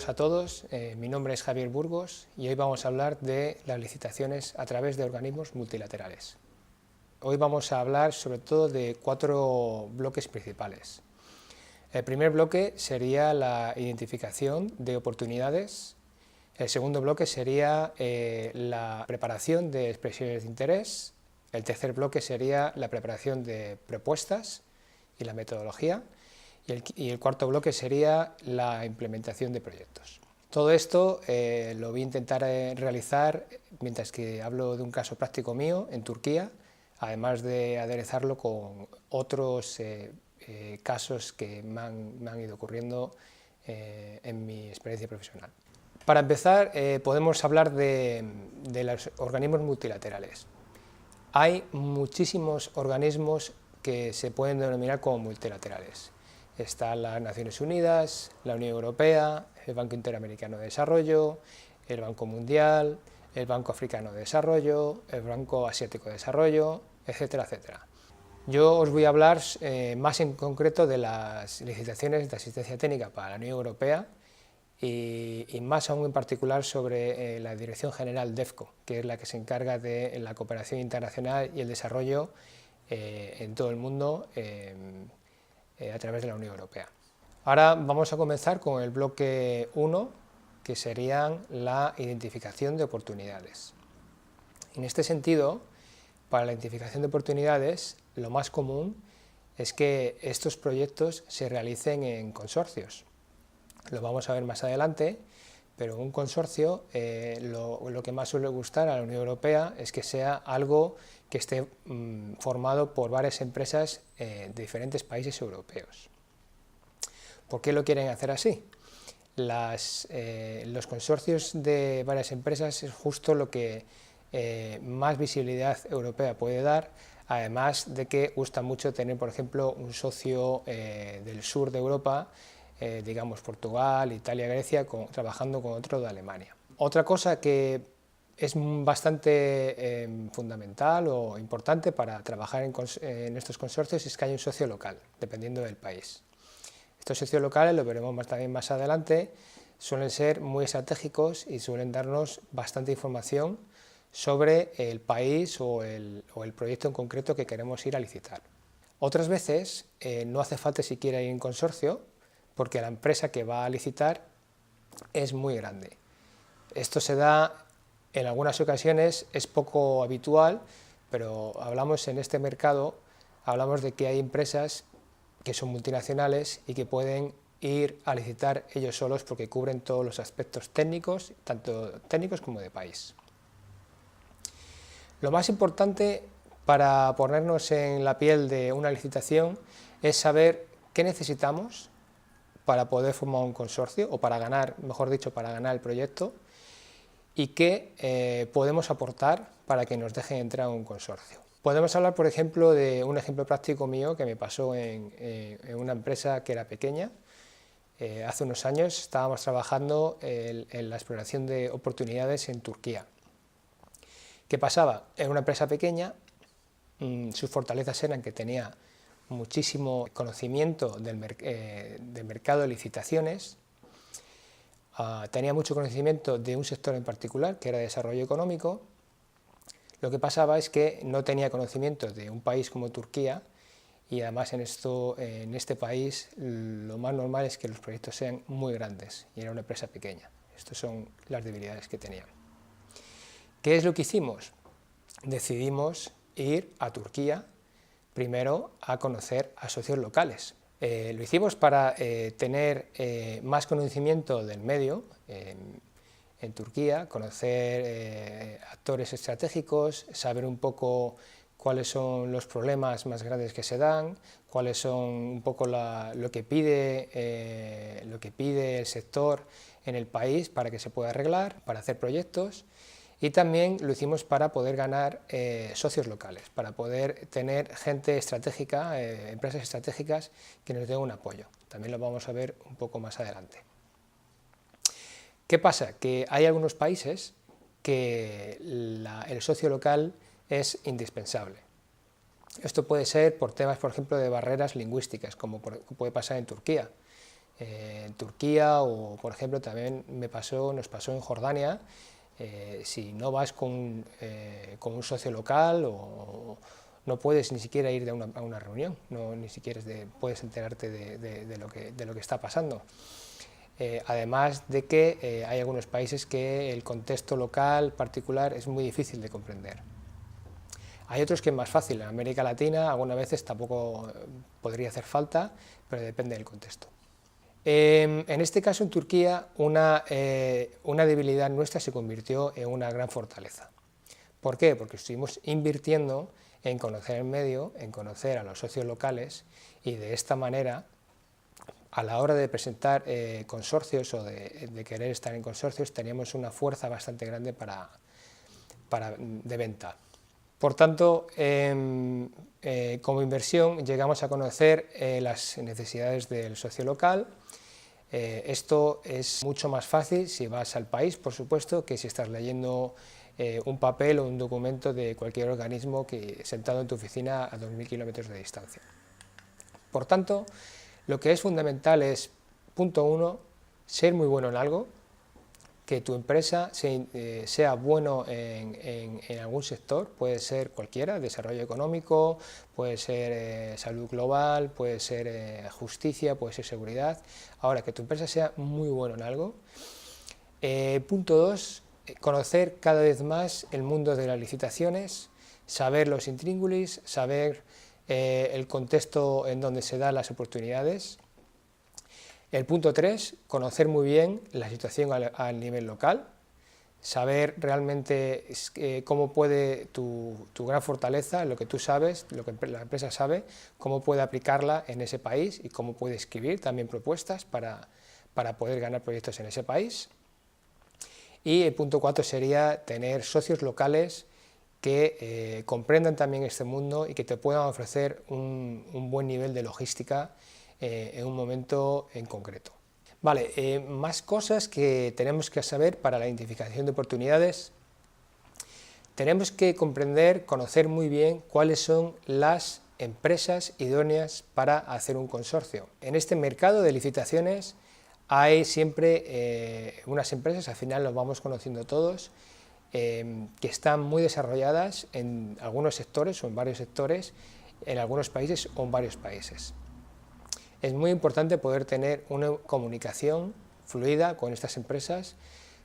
a todos, mi nombre es Javier Burgos y hoy vamos a hablar de las licitaciones a través de organismos multilaterales. Hoy vamos a hablar sobre todo de 4 bloques principales. El primer bloque sería la identificación de oportunidades, el segundo bloque sería la preparación de expresiones de interés, el tercer bloque sería la preparación de propuestas y la metodología, y el cuarto bloque sería la implementación de proyectos. Todo esto lo voy a intentar realizar mientras que hablo de un caso práctico mío en Turquía, además de aderezarlo con otros casos que me han ido ocurriendo en mi experiencia profesional. Para empezar, podemos hablar de los organismos multilaterales. Hay muchísimos organismos que se pueden denominar como multilaterales. Están las Naciones Unidas, la Unión Europea, el Banco Interamericano de Desarrollo, el Banco Mundial, el Banco Africano de Desarrollo, el Banco Asiático de Desarrollo, etcétera, etcétera. Yo os voy a hablar más en concreto de las licitaciones de asistencia técnica para la Unión Europea y más aún en particular sobre la Dirección General DEFCO, que es la que se encarga de la cooperación internacional y el desarrollo en todo el mundo a través de la Unión Europea. Ahora vamos a comenzar con el bloque 1, que serían la identificación de oportunidades. En este sentido, para la identificación de oportunidades, lo más común es que estos proyectos se realicen en consorcios. Lo vamos a ver más adelante, pero un consorcio, lo que más suele gustar a la Unión Europea es que sea algo que esté formado por varias empresas de diferentes países europeos. ¿Por qué lo quieren hacer así? Los consorcios de varias empresas es justo lo que más visibilidad europea puede dar, además de que gusta mucho tener, por ejemplo, un socio del sur de Europa, digamos Portugal, Italia, Grecia, trabajando con otro de Alemania. Otra cosa que es bastante fundamental o importante para trabajar en estos consorcios es que hay un socio local, dependiendo del país. Estos socios locales, lo veremos también más adelante, suelen ser muy estratégicos y suelen darnos bastante información sobre el país o el proyecto en concreto que queremos ir a licitar. Otras veces no hace falta siquiera ir en consorcio, porque la empresa que va a licitar es muy grande. Esto se da en algunas ocasiones, es poco habitual, pero hablamos en este mercado, hablamos de que hay empresas que son multinacionales y que pueden ir a licitar ellos solos porque cubren todos los aspectos técnicos, tanto técnicos como de país. Lo más importante para ponernos en la piel de una licitación es saber qué necesitamos para poder formar un consorcio, o para ganar, mejor dicho, para ganar el proyecto, y qué podemos aportar para que nos dejen entrar en un consorcio. Podemos hablar, por ejemplo, de un ejemplo práctico mío que me pasó en una empresa que era pequeña. Hace unos años estábamos trabajando en la exploración de oportunidades en Turquía. ¿Qué pasaba? Era una empresa pequeña, sus fortalezas eran que tenía muchísimo conocimiento del mercado de licitaciones, tenía mucho conocimiento de un sector en particular, que era desarrollo económico. Lo que pasaba es que no tenía conocimiento de un país como Turquía, y además en este país lo más normal es que los proyectos sean muy grandes, y era una empresa pequeña. Estas son las debilidades que tenía. ¿Qué es lo que hicimos? Decidimos ir a Turquía primero a conocer a socios locales. Lo hicimos para tener más conocimiento del medio en Turquía, conocer actores estratégicos, saber un poco cuáles son los problemas más grandes que se dan, cuáles son un poco lo que pide el sector en el país para que se pueda arreglar, para hacer proyectos. Y también lo hicimos para poder ganar socios locales, para poder tener gente estratégica, empresas estratégicas que nos den un apoyo. También lo vamos a ver un poco más adelante. ¿Qué pasa? Que hay algunos países que el socio local es indispensable. Esto puede ser por temas, por ejemplo, de barreras lingüísticas, como puede pasar en Turquía. en Turquía, o por ejemplo también nos pasó en Jordania. Si no vas con un socio local, no puedes ni siquiera ir a una reunión, ni siquiera puedes enterarte de lo que está pasando. Además de que hay algunos países que el contexto local particular es muy difícil de comprender. Hay otros que es más fácil. En América Latina algunas veces tampoco podría hacer falta, pero depende del contexto. En este caso, en Turquía, una debilidad nuestra se convirtió en una gran fortaleza. ¿Por qué? Porque estuvimos invirtiendo en conocer el medio, en conocer a los socios locales, y de esta manera, a la hora de presentar consorcios o de querer estar en consorcios, teníamos una fuerza bastante grande de venta. Por tanto, como inversión llegamos a conocer las necesidades del socio local. Esto es mucho más fácil si vas al país, por supuesto, que si estás leyendo un papel o un documento de cualquier organismo sentado en tu oficina a 2000 kilómetros de distancia. Por tanto, lo que es fundamental es, punto 1, ser muy bueno en algo, que tu empresa sea bueno en algún sector, puede ser cualquiera, desarrollo económico, puede ser salud global, puede ser justicia, puede ser seguridad. Ahora, que tu empresa sea muy bueno en algo. Punto 2, conocer cada vez más el mundo de las licitaciones, saber los intríngulis, saber el contexto en donde se dan las oportunidades. El punto 3, conocer muy bien la situación al nivel local, saber realmente cómo puede tu gran fortaleza, lo que tú sabes, lo que la empresa sabe, cómo puede aplicarla en ese país y cómo puede escribir también propuestas para poder ganar proyectos en ese país. Y el punto 4 sería tener socios locales que comprendan también este mundo y que te puedan ofrecer un buen nivel de logística en un momento en concreto. Vale, más cosas que tenemos que saber para la identificación de oportunidades. Tenemos que conocer muy bien cuáles son las empresas idóneas para hacer un consorcio. En este mercado de licitaciones hay siempre unas empresas, al final los vamos conociendo todos, que están muy desarrolladas en algunos sectores o en varios sectores, en algunos países o en varios países. Es muy importante poder tener una comunicación fluida con estas empresas,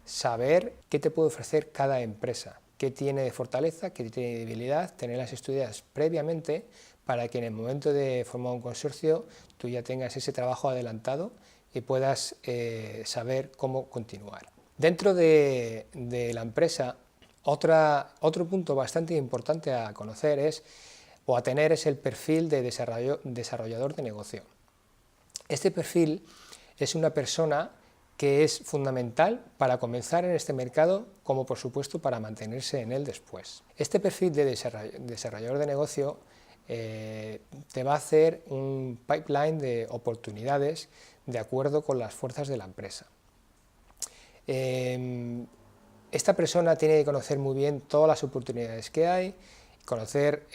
saber qué te puede ofrecer cada empresa, qué tiene de fortaleza, qué tiene de debilidad, tenerlas estudiadas previamente para que en el momento de formar un consorcio tú ya tengas ese trabajo adelantado y puedas saber cómo continuar. Dentro de la empresa, otro punto bastante importante a conocer o a tener es el perfil de desarrollador de negocio. Este perfil es una persona que es fundamental para comenzar en este mercado, como por supuesto para mantenerse en él después. Este perfil de desarrollador de negocio te va a hacer un pipeline de oportunidades de acuerdo con las fuerzas de la empresa. Esta persona tiene que conocer muy bien todas las oportunidades que hay, conocer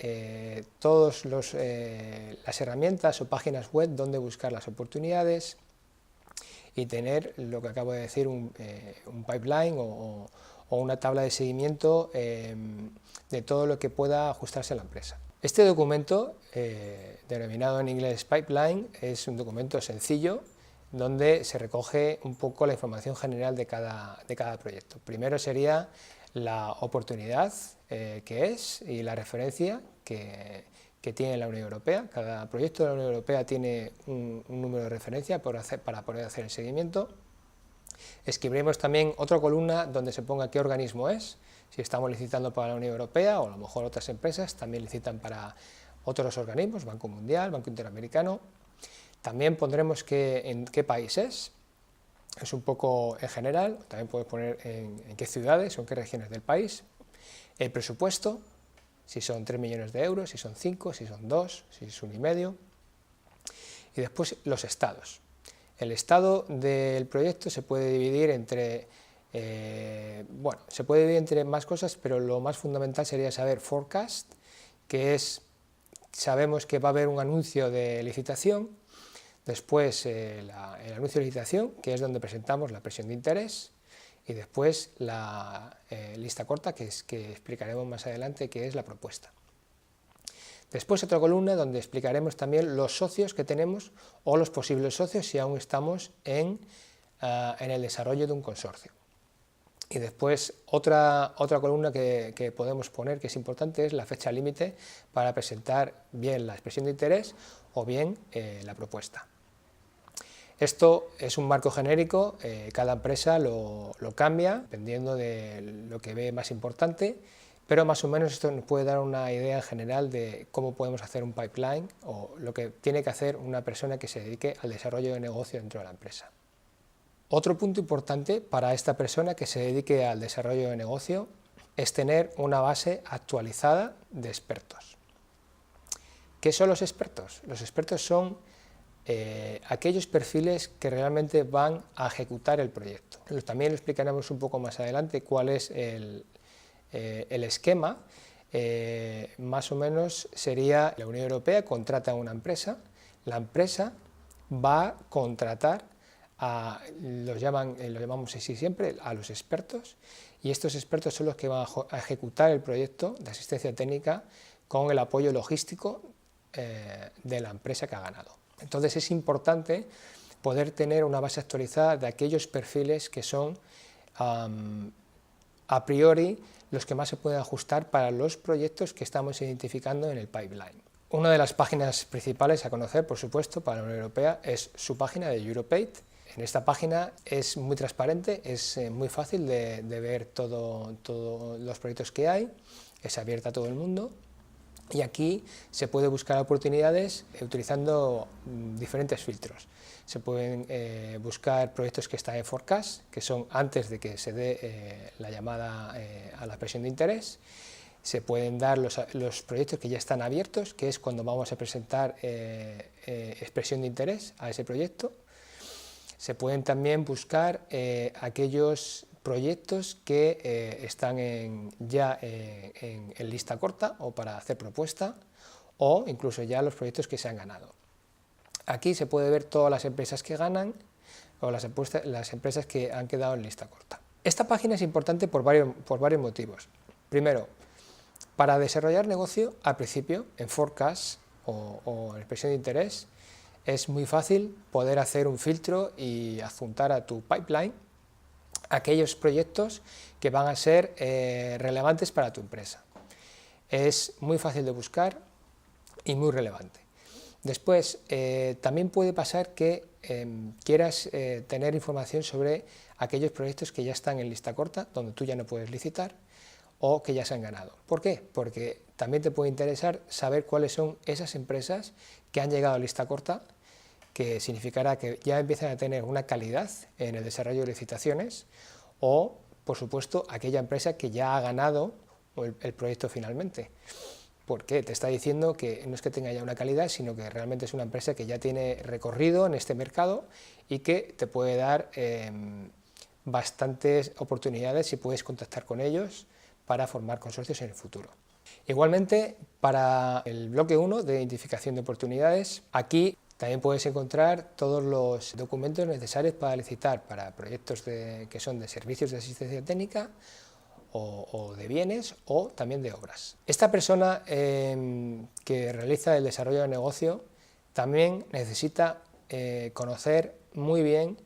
todas las herramientas o páginas web donde buscar las oportunidades y tener lo que acabo de decir, un pipeline o una tabla de seguimiento de todo lo que pueda ajustarse a la empresa. Este documento, denominado en inglés Pipeline, es un documento sencillo donde se recoge un poco la información general de cada proyecto. Primero sería la oportunidad que es y la referencia que tiene la Unión Europea. Cada proyecto de la Unión Europea tiene un número de referencia para poder hacer el seguimiento. Escribiremos también otra columna donde se ponga qué organismo es, si estamos licitando para la Unión Europea o a lo mejor otras empresas también licitan para otros organismos, Banco Mundial, Banco Interamericano. También pondremos en qué país es un poco en general, también puedes poner en qué ciudades o en qué regiones del país, el presupuesto, si son 3 millones de euros, si son 5, si son 2, si es 1,5, y después los estados. El estado del proyecto se puede dividir entre más cosas, pero lo más fundamental sería saber forecast, que sabemos que va a haber un anuncio de licitación. después el anuncio de licitación, que es donde presentamos la presión de interés, y después la lista corta, que explicaremos más adelante, que es la propuesta. Después otra columna donde explicaremos también los socios que tenemos o los posibles socios si aún estamos en el desarrollo de un consorcio. Y después otra columna que podemos poner, que es importante, es la fecha límite para presentar bien la expresión de interés o bien la propuesta. Esto es un marco genérico, cada empresa lo cambia dependiendo de lo que ve más importante, pero más o menos esto nos puede dar una idea en general de cómo podemos hacer un pipeline o lo que tiene que hacer una persona que se dedique al desarrollo de negocio dentro de la empresa. Otro punto importante para esta persona que se dedique al desarrollo de negocio es tener una base actualizada de expertos. ¿Qué son los expertos? Los expertos son aquellos perfiles que realmente van a ejecutar el proyecto. También lo explicaremos un poco más adelante cuál es el esquema. Más o menos sería: la Unión Europea contrata a una empresa, la empresa va a contratar lo llamamos así siempre, a los expertos, y estos expertos son los que van a ejecutar el proyecto de asistencia técnica con el apoyo logístico de la empresa que ha ganado. Entonces es importante poder tener una base actualizada de aquellos perfiles que son a priori los que más se pueden ajustar para los proyectos que estamos identificando en el pipeline. Una de las páginas principales a conocer, por supuesto, para la Unión Europea es su página de EuroPaid. En esta página es muy transparente, es muy fácil de ver todos los proyectos que hay, es abierta a todo el mundo, y aquí se puede buscar oportunidades utilizando diferentes filtros. Se pueden buscar proyectos que están en forecast, que son antes de que se dé la llamada a la expresión de interés. Se pueden dar los proyectos que ya están abiertos, que es cuando vamos a presentar expresión de interés a ese proyecto. Se pueden también buscar aquellos proyectos que están ya en lista corta o para hacer propuesta, o incluso ya los proyectos que se han ganado. Aquí se puede ver todas las empresas que ganan o las empresas que han quedado en lista corta. Esta página es importante por varios motivos. Primero, para desarrollar negocio, al principio, en forecast o en expresión de interés, es muy fácil poder hacer un filtro y adjuntar a tu pipeline aquellos proyectos que van a ser relevantes para tu empresa. Es muy fácil de buscar y muy relevante. Después, también puede pasar que quieras tener información sobre aquellos proyectos que ya están en lista corta, donde tú ya no puedes licitar, o que ya se han ganado. ¿Por qué? Porque también te puede interesar saber cuáles son esas empresas que han llegado a lista corta, que significará que ya empiezan a tener una calidad en el desarrollo de licitaciones, o, por supuesto, aquella empresa que ya ha ganado el proyecto finalmente. Porque te está diciendo que no es que tenga ya una calidad, sino que realmente es una empresa que ya tiene recorrido en este mercado y que te puede dar bastantes oportunidades si puedes contactar con ellos para formar consorcios en el futuro. Igualmente, para el bloque 1 de identificación de oportunidades, aquí también puedes encontrar todos los documentos necesarios para licitar para proyectos que son de servicios de asistencia técnica o de bienes o también de obras. Esta persona que realiza el desarrollo de negocio también necesita conocer muy bien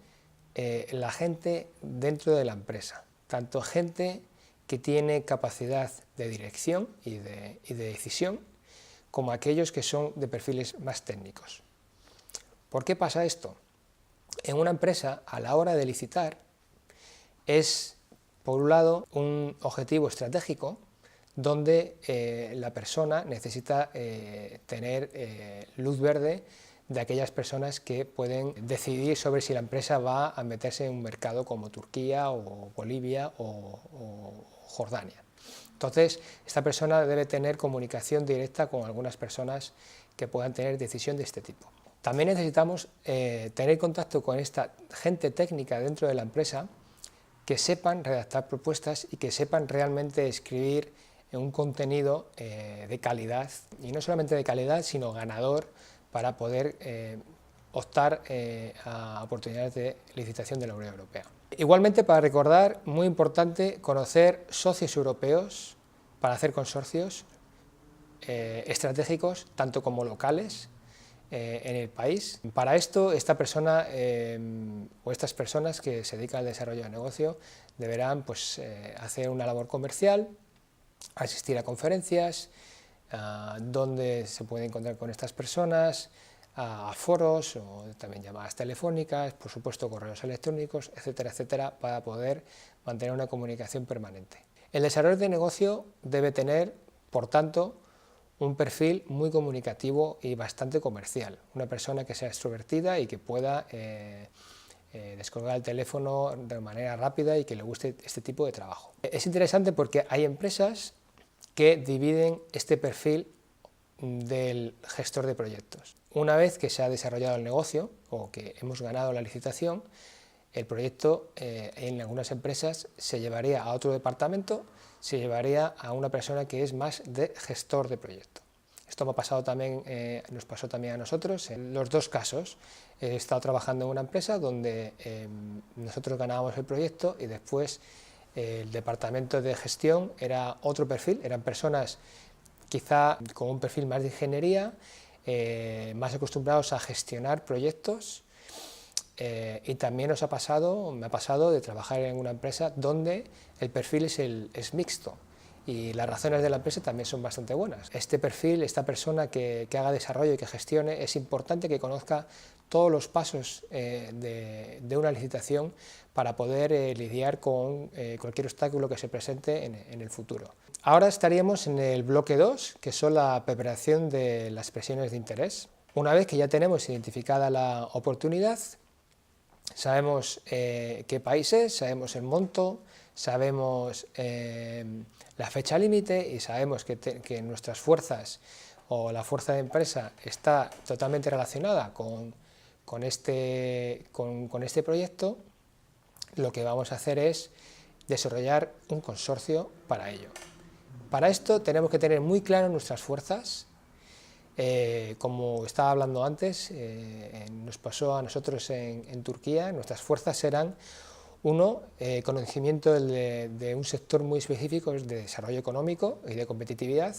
la gente dentro de la empresa, tanto gente que tiene capacidad de dirección y de decisión, como aquellos que son de perfiles más técnicos. ¿Por qué pasa esto? En una empresa, a la hora de licitar, es, por un lado, un objetivo estratégico donde la persona necesita tener luz verde de aquellas personas que pueden decidir sobre si la empresa va a meterse en un mercado como Turquía o Bolivia o Jordania. Entonces, esta persona debe tener comunicación directa con algunas personas que puedan tener decisión de este tipo. También necesitamos tener contacto con esta gente técnica dentro de la empresa que sepan redactar propuestas y que sepan realmente escribir un contenido de calidad, y no solamente de calidad, sino ganador, para poder optar a oportunidades de licitación de la Unión Europea. Igualmente, para recordar, muy importante conocer socios europeos para hacer consorcios estratégicos, tanto como locales, en el país. Para esto, esta persona o estas personas que se dedican al desarrollo de negocio deberán pues, hacer una labor comercial, asistir a conferencias, donde se puede encontrar con estas personas, a foros o también llamadas telefónicas, por supuesto correos electrónicos, etcétera, etcétera, para poder mantener una comunicación permanente. El desarrollo de negocio debe tener, por tanto, un perfil muy comunicativo y bastante comercial, una persona que sea extrovertida y que pueda descolgar el teléfono de manera rápida y que le guste este tipo de trabajo. Es interesante porque hay empresas que dividen este perfil del gestor de proyectos. Una vez que se ha desarrollado el negocio o que hemos ganado la licitación, el proyecto en algunas empresas se llevaría a otro departamento, se llevaría a una persona que es más de gestor de proyecto. Esto nos pasó también a nosotros. En los dos casos he estado trabajando en una empresa donde nosotros ganábamos el proyecto y después el departamento de gestión era otro perfil, eran personas quizá con un perfil más de ingeniería, más acostumbrados a gestionar proyectos, y también me ha pasado de trabajar en una empresa donde el perfil es mixto y las razones de la empresa también son bastante buenas. Este perfil, esta persona que haga desarrollo y que gestione, es importante que conozca todos los pasos de una licitación para poder lidiar con cualquier obstáculo que se presente en el futuro. Ahora estaríamos en el bloque 2, que son la preparación de las expresiones de interés. Una vez que ya tenemos identificada la oportunidad, sabemos qué país es, sabemos el monto, sabemos la fecha límite y sabemos que nuestras fuerzas o la fuerza de empresa está totalmente relacionada con este proyecto. Lo que vamos a hacer es desarrollar un consorcio para ello. Para esto tenemos que tener muy claro nuestras fuerzas. Como estaba hablando antes, nos pasó a nosotros en Turquía. Nuestras fuerzas eran, uno, conocimiento de un sector muy específico de desarrollo económico y de competitividad.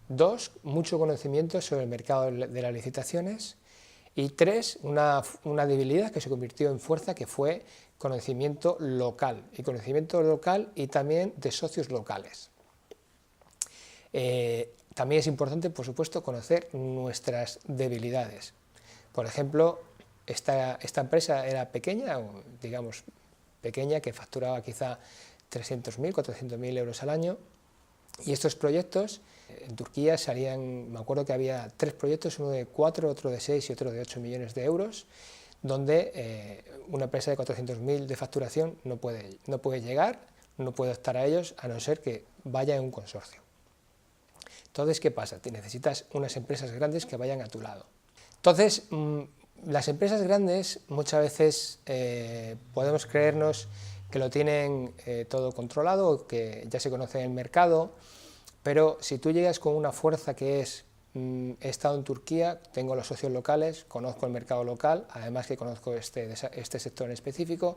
Dos, mucho conocimiento sobre el mercado de las licitaciones. Y tres, una debilidad que se convirtió en fuerza, que fue conocimiento local y también de socios locales. También es importante, por supuesto, conocer nuestras debilidades. Por ejemplo, esta empresa era pequeña, digamos pequeña, que facturaba quizá 300.000, 400.000 euros al año, y estos proyectos en Turquía salían, me acuerdo que había 3 proyectos, uno de 4, otro de 6 y otro de 8 millones de euros, donde una empresa de 400.000 de facturación no puede llegar, no puede optar a ellos, a no ser que vaya en un consorcio. Entonces, ¿qué pasa? Necesitas unas empresas grandes que vayan a tu lado. Entonces, las empresas grandes muchas veces podemos creernos que lo tienen todo controlado, que ya se conoce en el mercado, pero si tú llegas con una fuerza que es, he estado en Turquía, tengo los socios locales, conozco el mercado local, además que conozco este sector en específico,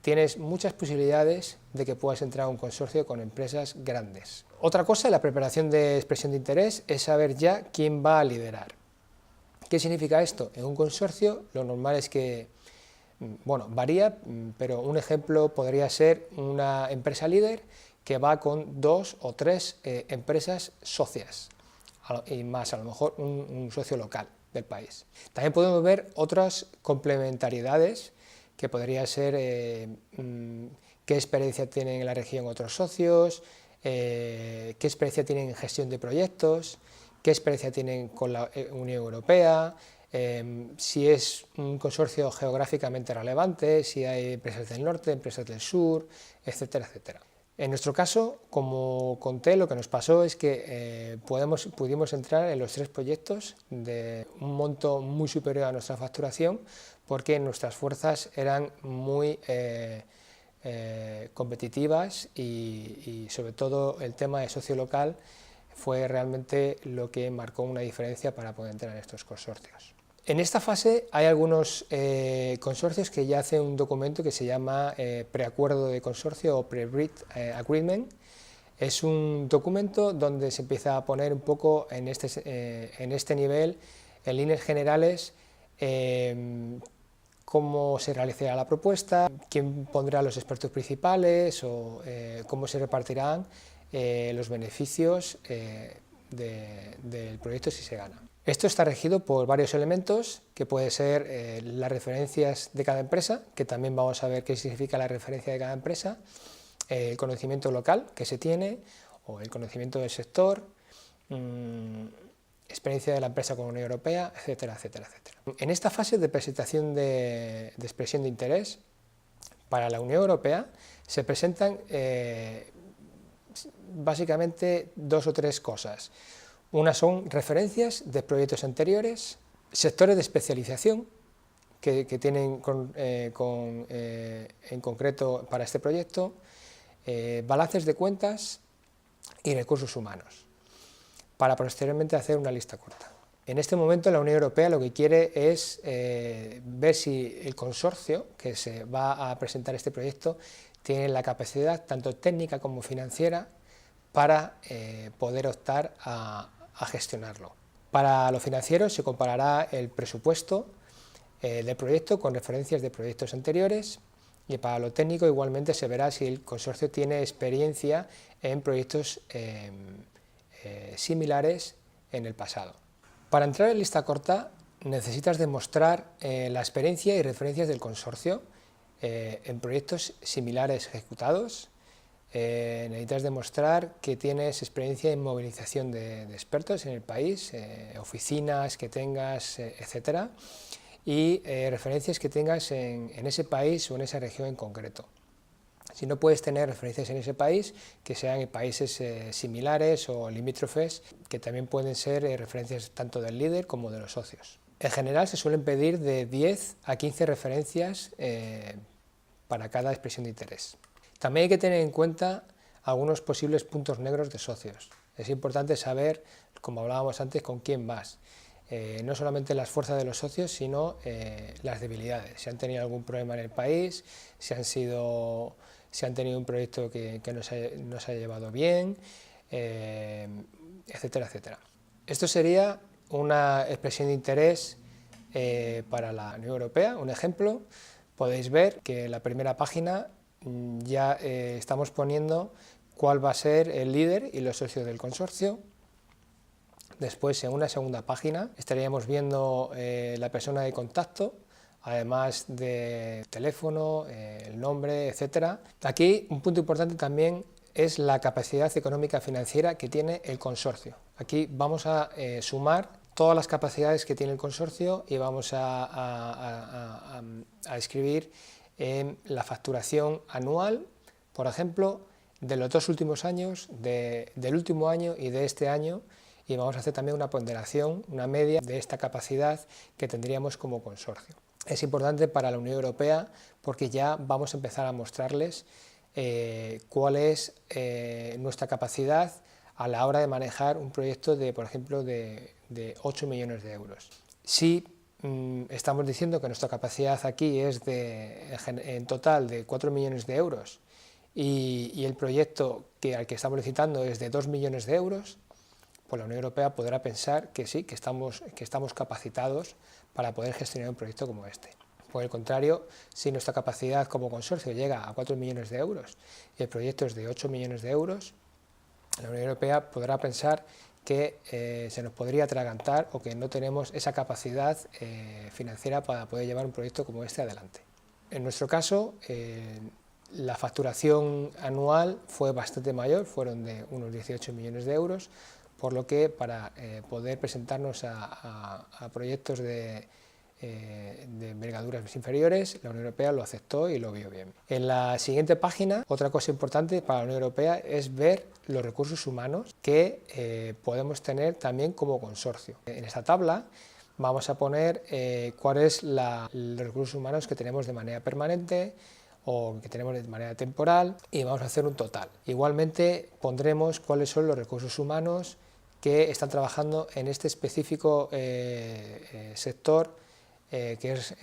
tienes muchas posibilidades de que puedas entrar a un consorcio con empresas grandes. Otra cosa, la preparación de expresión de interés, es saber ya quién va a liderar. ¿Qué significa esto? En un consorcio lo normal es que, bueno, varía, pero un ejemplo podría ser una empresa líder que va con 2 o 3 empresas socias, y más a lo mejor un socio local del país. También podemos ver otras complementariedades, que podría ser qué experiencia tienen en la región otros socios, qué experiencia tienen en gestión de proyectos, qué experiencia tienen con la Unión Europea, si es un consorcio geográficamente relevante, si hay empresas del norte, empresas del sur, etcétera, etcétera. En nuestro caso, como conté, lo que nos pasó es que pudimos entrar en los 3 proyectos de un monto muy superior a nuestra facturación, porque nuestras fuerzas eran muy competitivas y sobre todo el tema de socio local fue realmente lo que marcó una diferencia para poder entrar en estos consorcios. En esta fase hay algunos consorcios que ya hacen un documento que se llama preacuerdo de consorcio o pre-bid agreement. Es un documento donde se empieza a poner un poco en este nivel, en líneas generales, cómo se realizará la propuesta, quién pondrá los expertos principales o cómo se repartirán los beneficios del proyecto si se gana. Esto está regido por varios elementos, que puede ser las referencias de cada empresa, que también vamos a ver qué significa la referencia de cada empresa, el conocimiento local que se tiene, o el conocimiento del sector, experiencia de la empresa con la Unión Europea, etcétera, etcétera, etcétera. En esta fase de presentación de expresión de interés, para la Unión Europea se presentan básicamente dos o tres cosas. Una son referencias de proyectos anteriores, sectores de especialización que tienen en concreto para este proyecto, balances de cuentas y recursos humanos, para posteriormente hacer una lista corta. En este momento la Unión Europea lo que quiere es ver si el consorcio que se va a presentar este proyecto tiene la capacidad tanto técnica como financiera para poder optar a gestionarlo. Para lo financiero se comparará el presupuesto del proyecto con referencias de proyectos anteriores, y para lo técnico igualmente se verá si el consorcio tiene experiencia en proyectos similares en el pasado. Para entrar en lista corta necesitas demostrar la experiencia y referencias del consorcio en proyectos similares ejecutados. Necesitas demostrar que tienes experiencia en movilización de expertos en el país, oficinas que tengas, etcétera, y referencias que tengas en ese país o en esa región en concreto. Si no puedes tener referencias en ese país, que sean en países similares o limítrofes, que también pueden ser referencias tanto del líder como de los socios. En general se suelen pedir de 10 a 15 referencias para cada expresión de interés. También hay que tener en cuenta algunos posibles puntos negros de socios. Es importante saber, como hablábamos antes, con quién vas. No solamente las fuerzas de los socios, sino las debilidades. Si han tenido algún problema en el país, si han tenido un proyecto que no se ha llevado bien, etcétera, etcétera. Esto sería una expresión de interés para la Unión Europea. Un ejemplo, podéis ver que en la primera página ya estamos poniendo cuál va a ser el líder y los socios del consorcio. Después, en una segunda página, estaríamos viendo la persona de contacto, además de teléfono, el nombre, etcétera. Aquí un punto importante también es la capacidad económica financiera que tiene el consorcio. Aquí vamos a sumar todas las capacidades que tiene el consorcio y vamos a escribir la facturación anual, por ejemplo, de los dos últimos años, del último año y de este año, y vamos a hacer también una ponderación, una media de esta capacidad que tendríamos como consorcio. Es importante para la Unión Europea porque ya vamos a empezar a mostrarles cuál es nuestra capacidad a la hora de manejar un proyecto de, por ejemplo, de 8 millones de euros. Si estamos diciendo que nuestra capacidad aquí es en total de 4 millones de euros y el proyecto al que estamos licitando es de 2 millones de euros, pues la Unión Europea podrá pensar que sí, que estamos capacitados para poder gestionar un proyecto como este. Por el contrario, si nuestra capacidad como consorcio llega a 4 millones de euros y el proyecto es de 8 millones de euros, la Unión Europea podrá pensar que se nos podría atragantar o que no tenemos esa capacidad financiera para poder llevar un proyecto como este adelante. En nuestro caso, la facturación anual fue bastante mayor, fueron de unos 18 millones de euros, por lo que para poder presentarnos a proyectos de envergaduras inferiores, la Unión Europea lo aceptó y lo vio bien. En la siguiente página, otra cosa importante para la Unión Europea es ver los recursos humanos que podemos tener también como consorcio. En esta tabla vamos a poner cuáles los recursos humanos que tenemos de manera permanente o que tenemos de manera temporal y vamos a hacer un total. Igualmente pondremos cuáles son los recursos humanos que están trabajando en este específico sector que es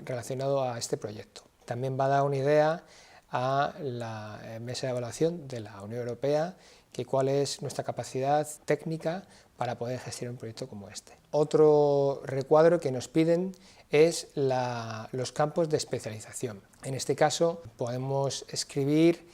relacionado a este proyecto. También va a dar una idea a la mesa de evaluación de la Unión Europea que cuál es nuestra capacidad técnica para poder gestionar un proyecto como este. Otro recuadro que nos piden es los campos de especialización. En este caso podemos escribir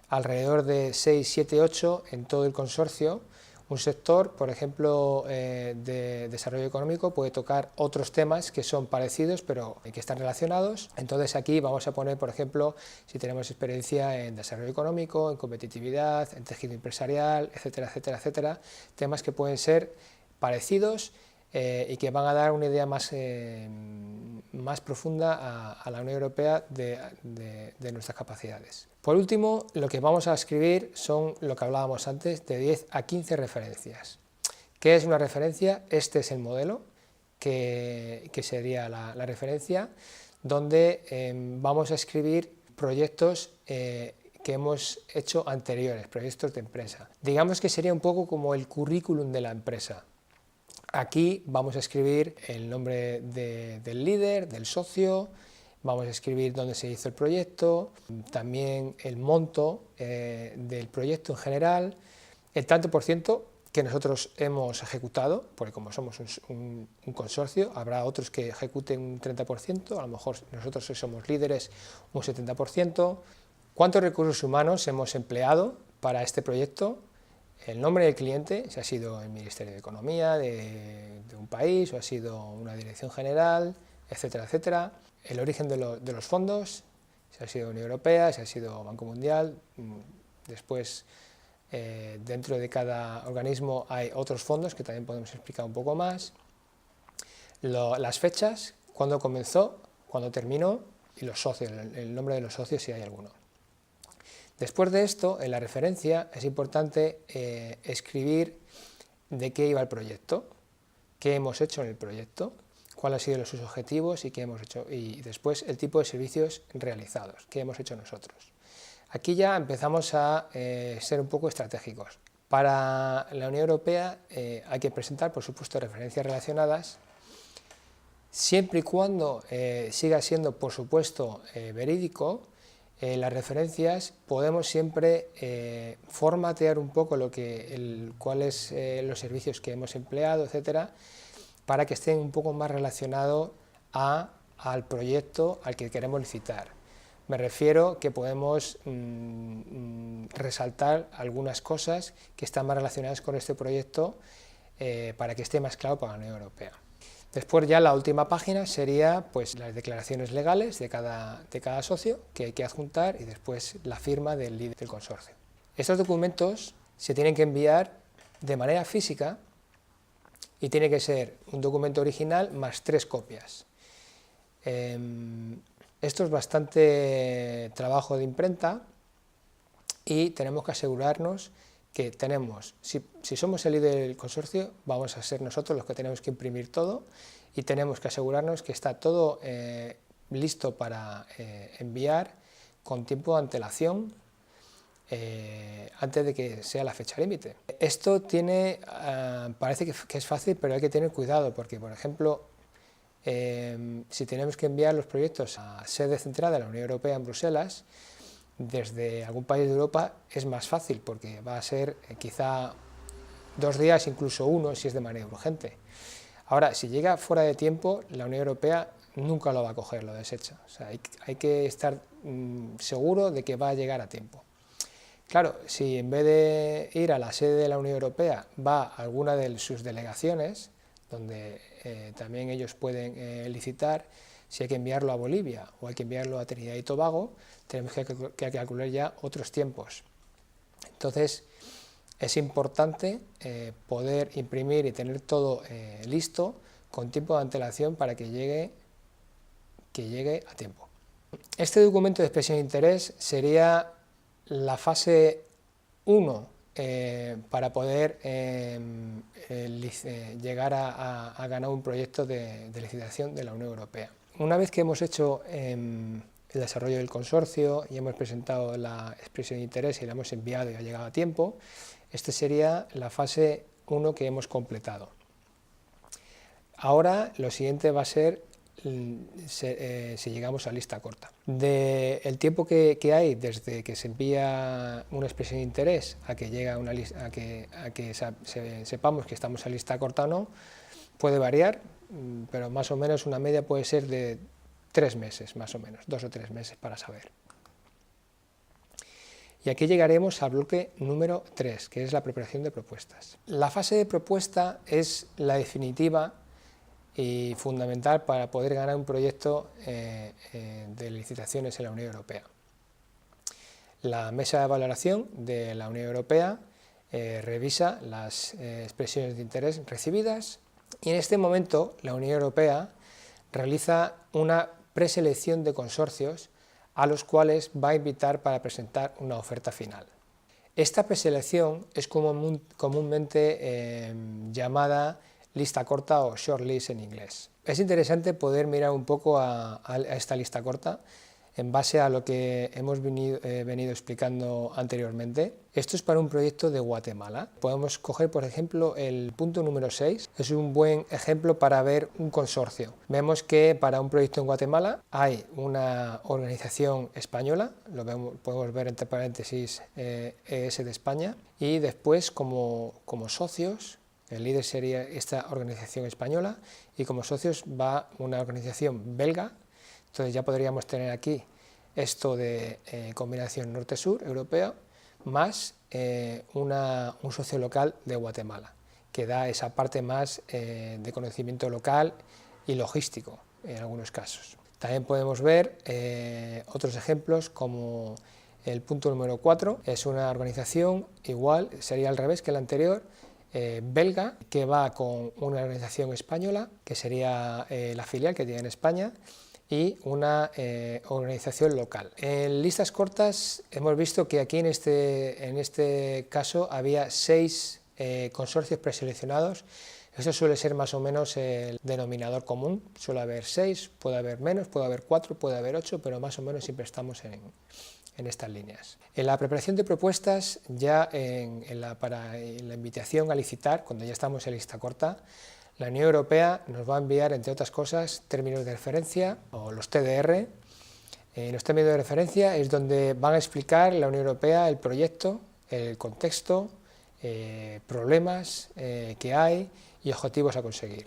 alrededor de 6, 7, 8 en todo el consorcio. Un sector, por ejemplo, de desarrollo económico puede tocar otros temas que son parecidos pero que están relacionados. Entonces aquí vamos a poner, por ejemplo, si tenemos experiencia en desarrollo económico, en competitividad, en tejido empresarial, etcétera, etcétera, etcétera, temas que pueden ser parecidos y que van a dar una idea más profunda a la Unión Europea de nuestras capacidades. Por último, lo que vamos a escribir son lo que hablábamos antes, de 10 a 15 referencias. ¿Qué es una referencia? Este es el modelo, que sería la referencia, donde vamos a escribir proyectos que hemos hecho anteriores, proyectos de empresa. Digamos que sería un poco como el currículum de la empresa. Aquí vamos a escribir el nombre del líder, del socio, vamos a escribir dónde se hizo el proyecto, también el monto del proyecto en general, el tanto por ciento que nosotros hemos ejecutado, porque como somos un consorcio, habrá otros que ejecuten un 30%, a lo mejor nosotros si somos líderes un 70%, cuántos recursos humanos hemos empleado para este proyecto, el nombre del cliente, si ha sido el Ministerio de Economía de un país o ha sido una dirección general, etcétera, etcétera, el origen de los fondos, si ha sido Unión Europea, si ha sido Banco Mundial, después dentro de cada organismo hay otros fondos que también podemos explicar un poco más, las fechas, cuándo comenzó, cuándo terminó y los socios, el nombre de los socios si hay alguno. Después de esto, en la referencia es importante escribir de qué iba el proyecto, qué hemos hecho en el proyecto, cuáles han sido sus objetivos y qué hemos hecho, y después el tipo de servicios realizados, qué hemos hecho nosotros. Aquí ya empezamos a ser un poco estratégicos. Para la Unión Europea hay que presentar, por supuesto, referencias relacionadas, siempre y cuando siga siendo, por supuesto, verídico. Las referencias podemos siempre formatear un poco cuáles los servicios que hemos empleado, etcétera, para que estén un poco más relacionados al proyecto al que queremos licitar. Me refiero que podemos resaltar algunas cosas que están más relacionadas con este proyecto para que esté más claro para la Unión Europea. Después ya la última página sería pues, las declaraciones legales de cada socio que hay que adjuntar y después la firma del líder del consorcio. Estos documentos se tienen que enviar de manera física y tiene que ser un documento original más 3 copias. Esto es bastante trabajo de imprenta y tenemos que asegurarnos que tenemos, si somos el líder del consorcio, vamos a ser nosotros los que tenemos que imprimir todo y tenemos que asegurarnos que está todo listo para enviar con tiempo de antelación antes de que sea la fecha límite. Esto parece que es fácil, pero hay que tener cuidado porque, por ejemplo, si tenemos que enviar los proyectos a sede central de la Unión Europea en Bruselas, desde algún país de Europa es más fácil porque va a ser quizá 2 días, incluso 1 si es de manera urgente. Ahora, si llega fuera de tiempo, la Unión Europea nunca lo va a coger, lo desecha. O sea, hay que estar seguro de que va a llegar a tiempo. Claro, si en vez de ir a la sede de la Unión Europea va a alguna de sus delegaciones, donde también ellos pueden licitar, si hay que enviarlo a Bolivia o hay que enviarlo a Trinidad y Tobago, tenemos que calcular ya otros tiempos. Entonces, es importante poder imprimir y tener todo listo con tiempo de antelación para que llegue a tiempo. Este documento de expresión de interés sería la fase 1 para poder llegar a ganar un proyecto de licitación de la Unión Europea. Una vez que hemos hecho el desarrollo del consorcio y hemos presentado la expresión de interés y la hemos enviado y ha llegado a tiempo, esta sería la fase uno que hemos completado. Ahora lo siguiente va a ser si llegamos a lista corta. El tiempo que hay desde que se envía una expresión de interés a que llega una lista, a que sepamos que estamos a lista corta o no, puede variar, pero más o menos una media puede ser de 3 meses, más o menos, 2 o 3 meses para saber. Y aquí llegaremos al bloque número 3, que es la preparación de propuestas. La fase de propuesta es la definitiva y fundamental para poder ganar un proyecto de licitaciones en la Unión Europea. La mesa de valoración de la Unión Europea revisa las expresiones de interés recibidas y en este momento la Unión Europea realiza una preselección de consorcios a los cuales va a invitar para presentar una oferta final. Esta preselección es comúnmente llamada lista corta o shortlist en inglés. Es interesante poder mirar un poco a esta lista corta en base a lo que hemos venido explicando anteriormente. Esto es para un proyecto de Guatemala. Podemos coger, por ejemplo, el punto número 6. Es un buen ejemplo para ver un consorcio. Vemos que para un proyecto en Guatemala hay una organización española, podemos ver entre paréntesis ES de España, y después como socios, el líder sería esta organización española, y como socios va una organización belga. Entonces ya podríamos tener aquí esto de combinación norte-sur europeo, más un socio local de Guatemala, que da esa parte más de conocimiento local y logístico en algunos casos. También podemos ver otros ejemplos como el punto número 4, es una organización igual, sería al revés que el anterior, belga, que va con una organización española, que sería la filial que tiene en España, y una organización local. En listas cortas hemos visto que aquí en este caso había 6 consorcios preseleccionados. Esto suele ser más o menos el denominador común, suele haber 6, puede haber menos, puede haber 4, puede haber 8, pero más o menos siempre estamos en estas líneas. En la preparación de propuestas, ya para la invitación a licitar, cuando ya estamos en lista corta, la Unión Europea nos va a enviar, entre otras cosas, términos de referencia o los TDR. Los términos de referencia es donde van a explicar la Unión Europea el proyecto, el contexto, problemas que hay y objetivos a conseguir.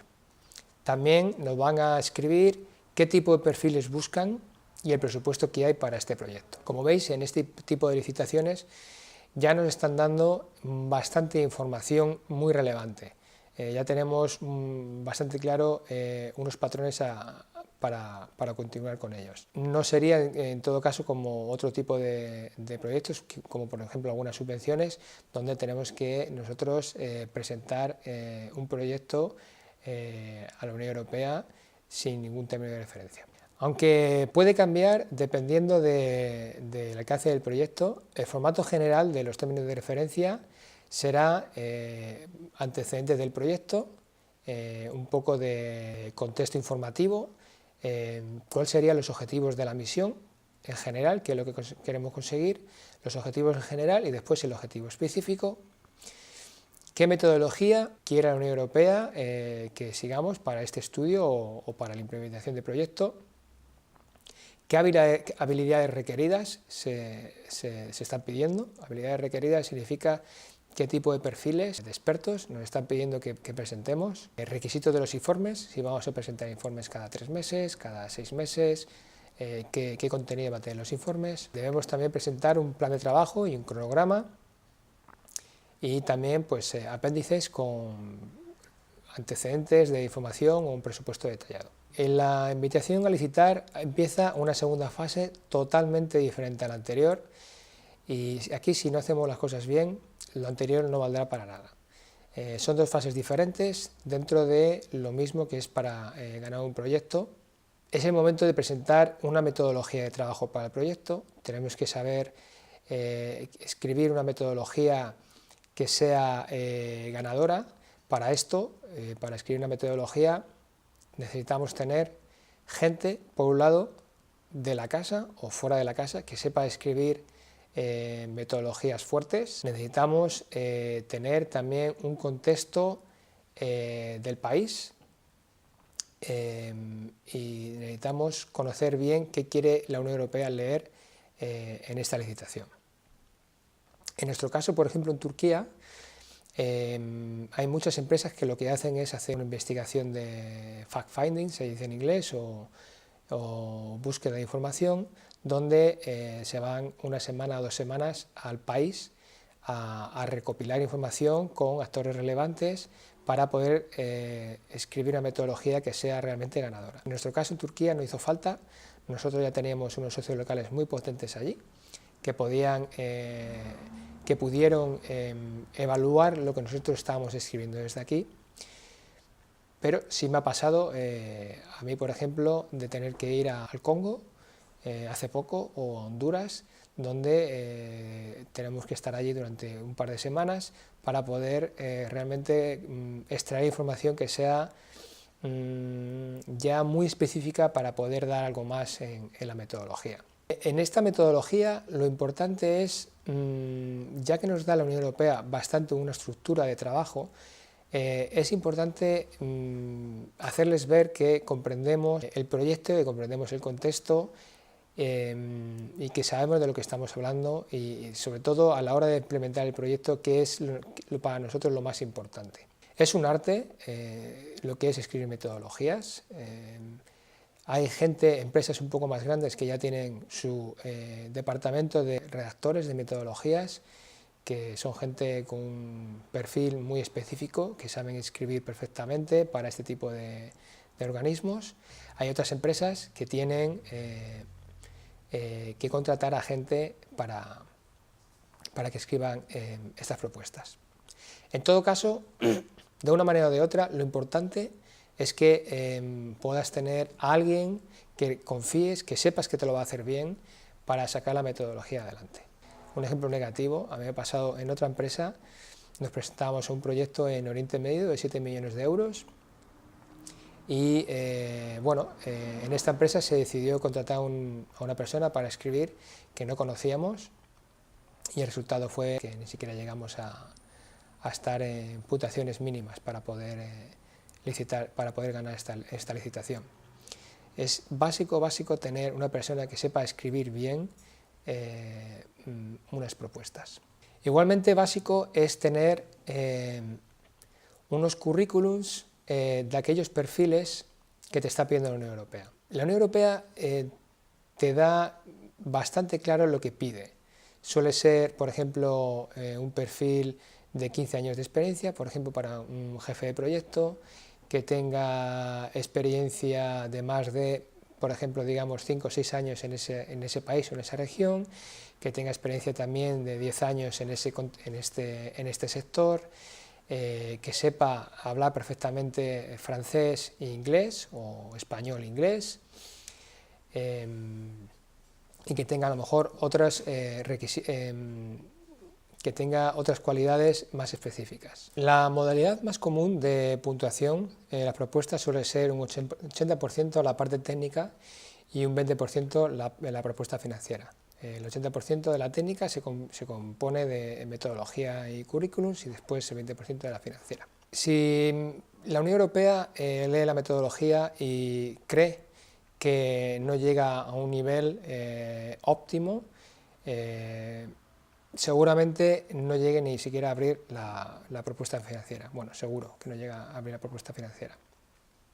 También nos van a escribir qué tipo de perfiles buscan y el presupuesto que hay para este proyecto. Como veis, en este tipo de licitaciones ya nos están dando bastante información muy relevante. Ya tenemos bastante claro unos patrones para continuar con ellos. No sería en todo caso como otro tipo de proyectos, como por ejemplo algunas subvenciones, donde tenemos que nosotros presentar un proyecto a la Unión Europea sin ningún término de referencia. Aunque puede cambiar dependiendo del alcance del proyecto, el formato general de los términos de referencia será antecedentes del proyecto, un poco de contexto informativo, cuáles serían los objetivos de la misión en general, qué es lo que queremos conseguir, los objetivos en general y después el objetivo específico, qué metodología quiere la Unión Europea que sigamos para este estudio o para la implementación del proyecto, qué habilidades requeridas se están pidiendo. Habilidades requeridas significa qué tipo de perfiles de expertos nos están pidiendo que presentemos, requisitos de los informes, si vamos a presentar informes cada 3 meses, cada 6 meses, qué contenido va a tener los informes. Debemos también presentar un plan de trabajo y un cronograma y también pues, apéndices con antecedentes de información o un presupuesto detallado. En la invitación a licitar empieza una segunda fase totalmente diferente a la anterior y aquí si no hacemos las cosas bien, lo anterior no valdrá para nada. Son 2 fases diferentes dentro de lo mismo que es para ganar un proyecto. Es el momento de presentar una metodología de trabajo para el proyecto. Tenemos que saber escribir una metodología que sea ganadora. Para esto, para escribir una metodología, necesitamos tener gente, por un lado, de la casa o fuera de la casa, que sepa escribir metodologías fuertes, necesitamos tener también un contexto del país y necesitamos conocer bien qué quiere la Unión Europea leer en esta licitación. En nuestro caso, por ejemplo, en Turquía, hay muchas empresas que lo que hacen es hacer una investigación de fact-finding, se dice en inglés, o búsqueda de información, donde se van una semana o 2 semanas al país a recopilar información con actores relevantes para poder escribir una metodología que sea realmente ganadora. En nuestro caso en Turquía no hizo falta, nosotros ya teníamos unos socios locales muy potentes allí, que pudieron evaluar lo que nosotros estábamos escribiendo desde aquí, pero sí me ha pasado a mí, por ejemplo, de tener que ir al Congo hace poco, o a Honduras, donde tenemos que estar allí durante un par de semanas para poder realmente extraer información que sea ya muy específica para poder dar algo más en la metodología. En esta metodología lo importante es, ya que nos da la Unión Europea bastante una estructura de trabajo, es importante hacerles ver que comprendemos el proyecto, que comprendemos el contexto y que sabemos de lo que estamos hablando y sobre todo a la hora de implementar el proyecto, que es para nosotros lo más importante. Es un arte lo que es escribir metodologías. Hay empresas un poco más grandes que ya tienen su departamento de redactores de metodologías, que son gente con un perfil muy específico, que saben escribir perfectamente para este tipo de organismos. Hay otras empresas que tienen que contratar a gente para que escriban estas propuestas. En todo caso, de una manera o de otra, lo importante es que puedas tener a alguien que confíes, que sepas que te lo va a hacer bien para sacar la metodología adelante. Un ejemplo negativo, a mí me ha pasado en otra empresa, nos presentábamos a un proyecto en Oriente Medio de 7 millones de euros y en esta empresa se decidió contratar a una persona para escribir que no conocíamos y el resultado fue que ni siquiera llegamos a estar en puntuaciones mínimas para poder licitar, para poder ganar esta licitación. Es básico tener una persona que sepa escribir bien unas propuestas. Igualmente básico es tener unos currículums de aquellos perfiles que te está pidiendo la Unión Europea. La Unión Europea te da bastante claro lo que pide. Suele ser, por ejemplo, un perfil de 15 años de experiencia, por ejemplo, para un jefe de proyecto, que tenga experiencia de más de, por ejemplo, digamos 5 o 6 años en ese país o en esa región, que tenga experiencia también de 10 años en este sector, que sepa hablar perfectamente francés e inglés, o español e inglés, y que tenga a lo mejor que tenga otras cualidades más específicas. La modalidad más común de puntuación en las propuestas suele ser un 80% la parte técnica y un 20% la propuesta financiera. El 80% de la técnica se compone de metodología y currículums y después el 20% de la financiera. Si la Unión Europea lee la metodología y cree que no llega a un nivel óptimo, seguramente no llegue ni siquiera a abrir la propuesta financiera. Bueno, seguro que no llega a abrir la propuesta financiera.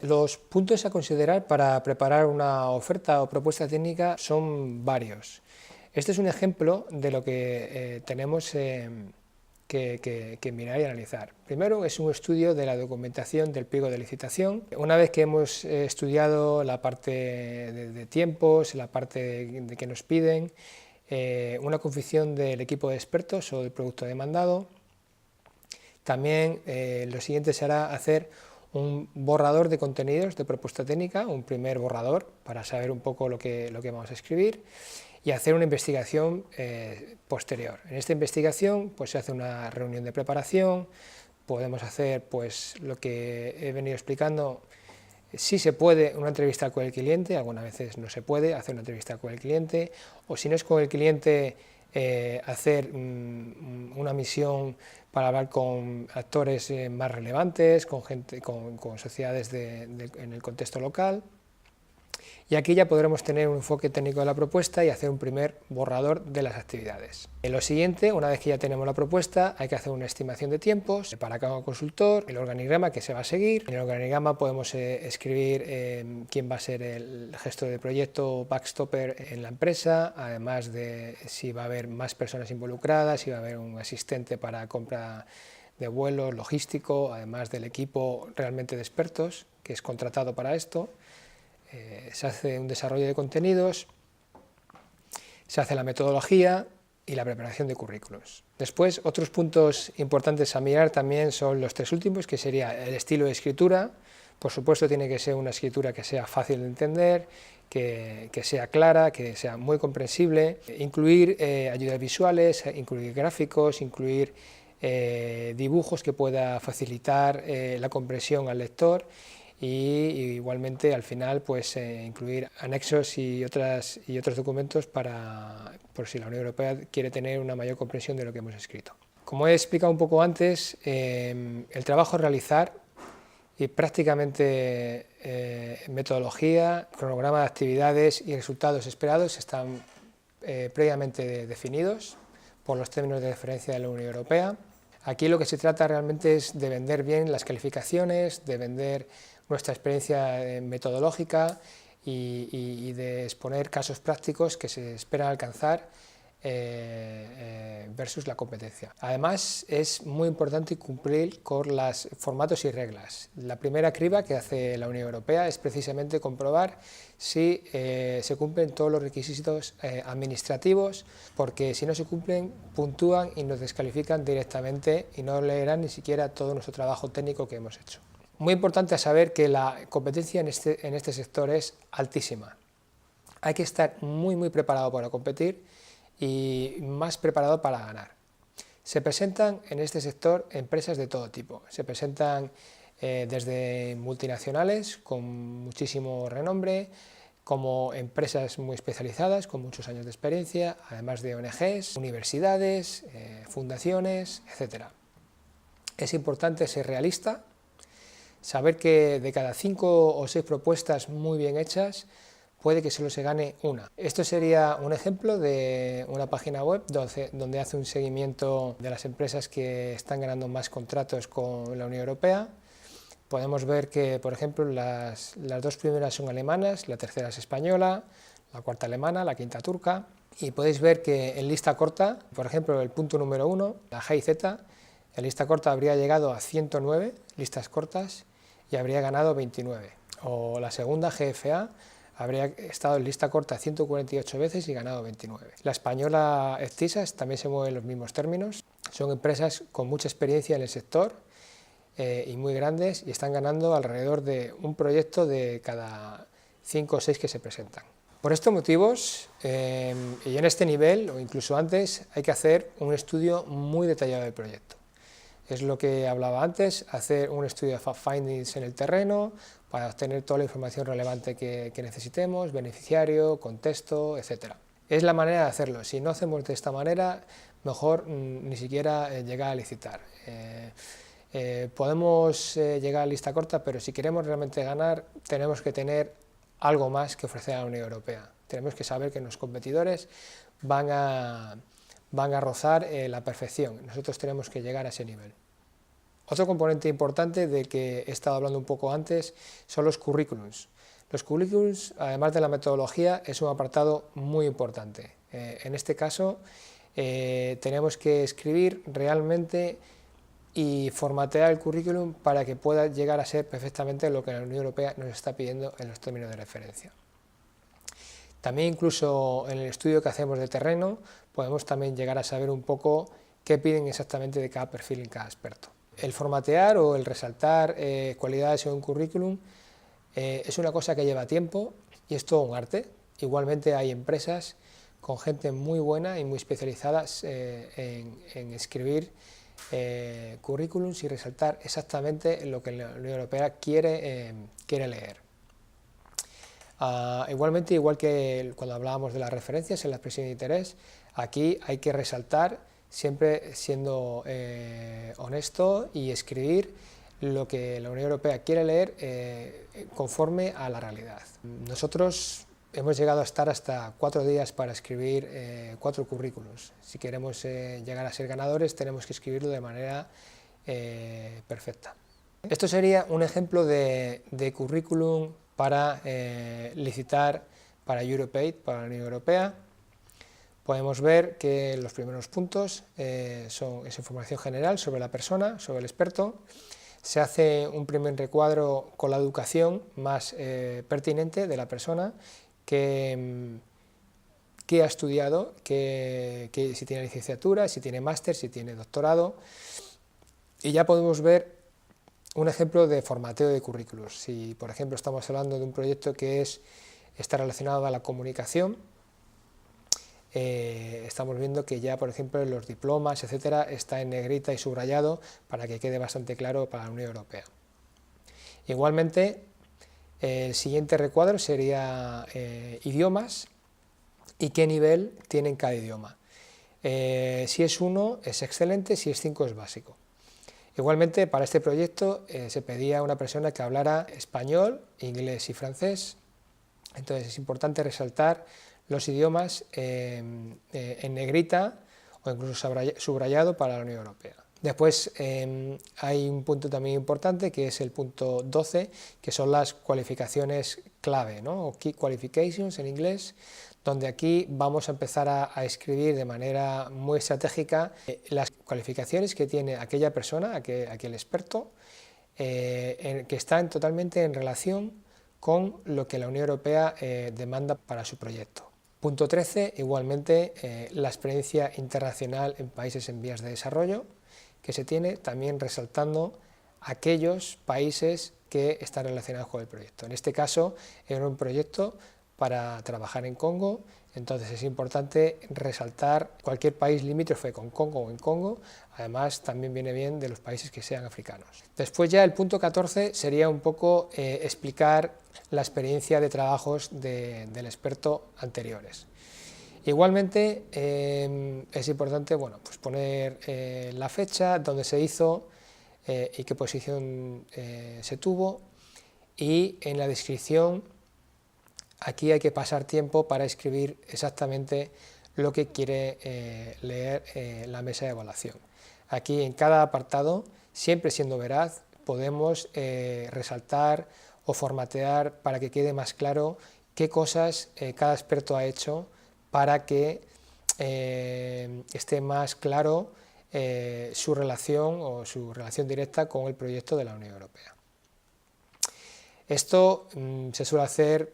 Los puntos a considerar para preparar una oferta o propuesta técnica son varios. Este es un ejemplo de lo que tenemos que mirar y analizar. Primero es un estudio de la documentación del pliego de licitación. Una vez que hemos estudiado la parte de tiempos, la parte de que nos piden, una confección del equipo de expertos o del producto demandado. También lo siguiente será hacer un borrador de contenidos de propuesta técnica, un primer borrador para saber un poco lo que vamos a escribir, y hacer una investigación posterior. En esta investigación pues, se hace una reunión de preparación, podemos hacer pues, lo que he venido explicando. Si se puede una entrevista con el cliente, algunas veces no se puede hacer una entrevista con el cliente, o si no es con el cliente, hacer una misión para hablar con actores más relevantes, con sociedades en el contexto local. Y aquí ya podremos tener un enfoque técnico de la propuesta y hacer un primer borrador de las actividades. En lo siguiente, una vez que ya tenemos la propuesta, hay que hacer una estimación de tiempos para cada consultor, el organigrama que se va a seguir. En el organigrama podemos escribir quién va a ser el gestor de proyecto, backstopper en la empresa, además de si va a haber más personas involucradas, si va a haber un asistente para compra de vuelos, logístico, además del equipo realmente de expertos que es contratado para esto. Se hace un desarrollo de contenidos, se hace la metodología y la preparación de currículos. Después, otros puntos importantes a mirar también son los tres últimos, que sería el estilo de escritura. Por supuesto, tiene que ser una escritura que sea fácil de entender, que sea clara, que sea muy comprensible, incluir ayudas visuales, incluir gráficos, incluir dibujos que pueda facilitar la comprensión al lector. Y igualmente al final pues incluir anexos y otros documentos por si la Unión Europea quiere tener una mayor comprensión de lo que hemos escrito. Como he explicado un poco antes, el trabajo a realizar y prácticamente metodología, cronograma de actividades y resultados esperados están previamente definidos por los términos de referencia de la Unión Europea. Aquí lo que se trata realmente es de vender bien las calificaciones, de vender nuestra experiencia metodológica y de exponer casos prácticos que se esperan alcanzar versus la competencia. Además, es muy importante cumplir con los formatos y reglas. La primera criba que hace la Unión Europea es precisamente comprobar si se cumplen todos los requisitos administrativos, porque si no se cumplen, puntúan y nos descalifican directamente y no leerán ni siquiera todo nuestro trabajo técnico que hemos hecho. Muy importante saber que la competencia en este sector es altísima. Hay que estar muy preparado para competir y más preparado para ganar. Se presentan en este sector empresas de todo tipo. Se presentan desde multinacionales con muchísimo renombre, como empresas muy especializadas con muchos años de experiencia, además de ONGs, universidades, fundaciones, etc. Es importante ser realista, saber que de cada 5 o 6 propuestas muy bien hechas, puede que solo se gane una. Esto sería un ejemplo de una página web donde hace un seguimiento de las empresas que están ganando más contratos con la Unión Europea. Podemos ver que, por ejemplo, las 2 primeras son alemanas, la tercera es española, la cuarta alemana, la quinta turca. Y podéis ver que en lista corta, por ejemplo, el punto número 1, la G y Z, en lista corta habría llegado a 109 listas cortas y habría ganado 29. O la segunda, GFA, habría estado en lista corta 148 veces y ganado 29. La española Eftisas también se mueve en los mismos términos. Son empresas con mucha experiencia en el sector y muy grandes y están ganando alrededor de un proyecto de cada 5 o 6 que se presentan. Por estos motivos, y en este nivel, o incluso antes, hay que hacer un estudio muy detallado del proyecto. Es lo que hablaba antes, hacer un estudio de fact-findings en el terreno para obtener toda la información relevante que necesitemos, beneficiario, contexto, etc. Es la manera de hacerlo. Si no hacemos de esta manera, mejor ni siquiera llegar a licitar. Podemos llegar a lista corta, pero si queremos realmente ganar, tenemos que tener algo más que ofrecer a la Unión Europea. Tenemos que saber que los competidores van a rozar la perfección. Nosotros tenemos que llegar a ese nivel. Otro componente importante del que he estado hablando un poco antes son los currículums. Los currículums, además de la metodología, es un apartado muy importante. En este caso, tenemos que escribir realmente y formatear el currículum para que pueda llegar a ser perfectamente lo que la Unión Europea nos está pidiendo en los términos de referencia. También incluso en el estudio que hacemos de terreno podemos también llegar a saber un poco qué piden exactamente de cada perfil en cada experto. El formatear o el resaltar cualidades en un currículum es una cosa que lleva tiempo y es todo un arte. Igualmente hay empresas con gente muy buena y muy especializadas en escribir currículums y resaltar exactamente lo que la Unión Europea quiere leer. Igualmente, igual que cuando hablábamos de las referencias en la expresión de interés, Aquí hay que resaltar, siempre siendo honesto, y escribir lo que la Unión Europea quiere leer conforme a la realidad. Nosotros hemos llegado a estar hasta 4 días para escribir 4 currículos. Si queremos llegar a ser ganadores, tenemos que escribirlo de manera perfecta. Esto sería un ejemplo de currículum para licitar para EuropeAid, para la Unión Europea. Podemos ver que los primeros puntos es información general sobre la persona, sobre el experto. Se hace un primer recuadro con la educación más pertinente de la persona, que ha estudiado, si tiene licenciatura, si tiene máster, si tiene doctorado, y ya podemos ver un ejemplo de formateo de currículos. Si, por ejemplo, estamos hablando de un proyecto que está relacionado a la comunicación, estamos viendo que ya, por ejemplo, en los diplomas, etcétera, está en negrita y subrayado para que quede bastante claro para la Unión Europea. Igualmente, el siguiente recuadro sería idiomas y qué nivel tiene cada idioma. Si es 1 es excelente, si es 5 es básico. Igualmente, para este proyecto se pedía a una persona que hablara español, inglés y francés. Entonces es importante resaltar los idiomas en negrita o incluso subrayado para la Unión Europea. Después hay un punto también importante, que es el punto 12, que son las cualificaciones clave, ¿no? O Key Qualifications en inglés, donde aquí vamos a empezar a escribir de manera muy estratégica las cualificaciones que tiene aquella persona, aquel experto, que están totalmente en relación con lo que la Unión Europea demanda para su proyecto. Punto 13, igualmente, la experiencia internacional en países en vías de desarrollo, que se tiene, también resaltando aquellos países que están relacionados con el proyecto. En este caso, era un proyecto para trabajar en Congo, entonces es importante resaltar cualquier país limítrofe con Congo o en Congo, además también viene bien de los países que sean africanos. Después ya el punto 14 sería un poco explicar la experiencia de trabajos del experto anteriores. Igualmente es importante, bueno, pues poner la fecha, dónde se hizo y qué posición se tuvo, y en la descripción aquí hay que pasar tiempo para escribir exactamente lo que quiere leer la mesa de evaluación. Aquí en cada apartado, siempre siendo veraz, podemos resaltar o formatear para que quede más claro qué cosas cada experto ha hecho para que esté más claro su relación directa con el proyecto de la Unión Europea. Esto se suele hacer